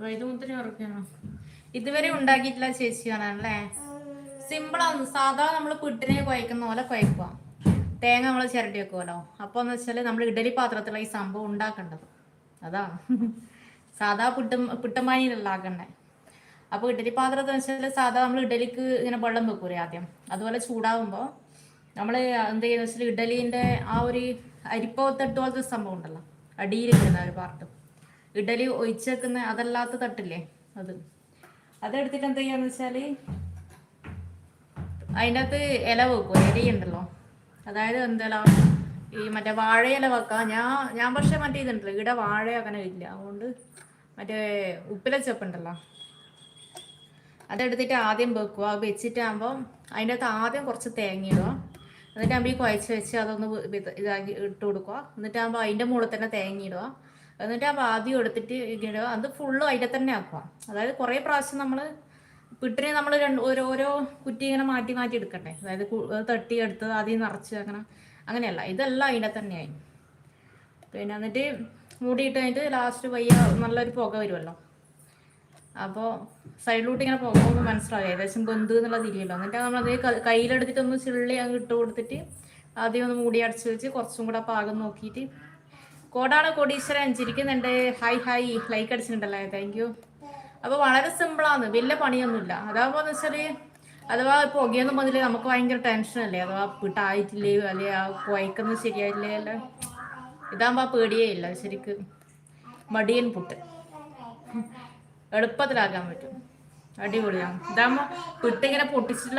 വൈദ്യുതി ഉറക്കാണോ? ഇതുവരെ ഉണ്ടാക്കിയിട്ടില്ല ചേച്ചിയാണല്ലേ. സിമ്പിളാണ്. സാധാ നമ്മൾ പുട്ടിനെ കുഴക്കുന്ന പോലെ കുഴക്കുക. തേങ്ങ നമ്മൾ ചിരട്ടി വെക്കുമല്ലോ. അപ്പോൾ എന്ന് വെച്ചാൽ നമ്മൾ ഇഡലി പാത്രത്തിലുള്ള ഈ സംഭവം ഉണ്ടാക്കേണ്ടത് അതാണ്. സാധാ പുട്ടമ്പാനിയിലല്ല ആക്കണ്ടേ. അപ്പോൾ ഇഡലി പാത്രത്തിൽ വെച്ചാൽ സാധാ നമ്മൾ ഇഡലിക്ക് ഇങ്ങനെ വെള്ളം വെക്കൂലേ ആദ്യം, അതുപോലെ ചൂടാകുമ്പോൾ നമ്മൾ എന്ത് ചെയ്യുന്ന വെച്ചാൽ ഇഡലീൻ്റെ ആ ഒരു അരിപ്പത്തട്ട് പോലത്തെ സംഭവം ഉണ്ടല്ലോ, അടിയിൽ വരുന്ന ഒരു പാർട്ട്, ഇഡലി ഒഴിച്ചേക്കുന്ന അതല്ലാത്ത തട്ടില്ലേ, അതെടുത്തിട്ട് എന്ത് ചെയ്യാന്ന് വെച്ചാൽ അതിൻ്റെ അകത്ത് ഇല വെക്കും. ഇലയുണ്ടല്ലോ, അതായത് എന്തെല്ലാം ഈ മറ്റേ വാഴയില വെക്കാം. ഞാൻ പക്ഷെ മറ്റേ ഇതുണ്ടല്ലോ ഇവിടെ വാഴ അങ്ങനെ ഇല്ല, അതുകൊണ്ട് മറ്റേ ഉപ്പില ചെപ്പുണ്ടല്ലോ അതെടുത്തിട്ട് ആദ്യം വെക്കുക. വെച്ചിട്ടാകുമ്പോൾ അതിൻ്റെ അകത്ത് ആദ്യം കുറച്ച് തേങ്ങ ഇടുക. എന്നിട്ടാകുമ്പോൾ ഈ കുഴച്ച് വെച്ച് അതൊന്ന് ഇതാക്കി ഇട്ട് കൊടുക്കുക. എന്നിട്ടാകുമ്പോൾ അതിൻ്റെ മുകളിൽ തന്നെ തേങ്ങ ഇടുക. എന്നിട്ടാകുമ്പോൾ ആദ്യം എടുത്തിട്ട് ഇടുക. അത് ഫുള്ളും അതിൻ്റെ തന്നെ ആക്കുക. അതായത് കുറേ പ്രാവശ്യം നമ്മൾ പിട്ടിനെ നമ്മൾ ഓരോ കുറ്റി ഇങ്ങനെ മാറ്റി മാറ്റി എടുക്കണ്ടേ. അതായത് തട്ടി എടുത്ത് ആദ്യം നിറച്ച് അങ്ങനെയല്ല, ഇതെല്ലാം അതിൻ്റെ തന്നെയായി. പിന്നെ എന്നിട്ട് മൂടിയിട്ട് കഴിഞ്ഞിട്ട് ലാസ്റ്റ് വയ്യ നല്ലൊരു പുക വരുമല്ലോ. അപ്പോൾ സൈഡിലോട്ട് ഇങ്ങനെ പോകുമ്പോൾ മനസ്സിലാവും ഏകദേശം ബന്ധു എന്നുള്ള തിരിയല്ലോ. എന്നിട്ട് നമ്മളത് കയ്യിലെടുത്തിട്ട് ഒന്ന് ചിള്ളി അങ്ങ് ഇട്ട് കൊടുത്തിട്ട് ആദ്യം ഒന്ന് മൂടി അടച്ച് വെച്ച് കുറച്ചും കൂടെ പാകം നോക്കിയിട്ട്. കോടാണ് കോടീശ്വരൻ ചിരിക്കുന്നുണ്ട്. ഹായ് ലൈക്ക് അടിച്ചിട്ടുണ്ടല്ലേ, താങ്ക് യു. അപ്പോൾ വളരെ സിമ്പിളാണ്, വലിയ പണിയൊന്നുമില്ല. അതാകുമ്പോൾ എന്ന് വെച്ചാൽ അഥവാ പുകയൊന്നും വന്നില്ലേ നമുക്ക് ഭയങ്കര ടെൻഷനല്ലേ, അഥവാ പിട്ടായിട്ടില്ലേ അല്ലെ ആ കുഴക്കുന്നത് ശരിയായില്ലേ അല്ലേ. ഇതാകുമ്പോൾ ആ പേടിയേ ഇല്ല. ശരിക്ക് മടിയൻ പുട്ട് എളുപ്പത്തിലാക്കാൻ പറ്റും, അടിപൊളിയാണ്. ഇതാകുമ്പോൾ പിട്ടിങ്ങനെ പൊട്ടിച്ചിട്ടുള്ള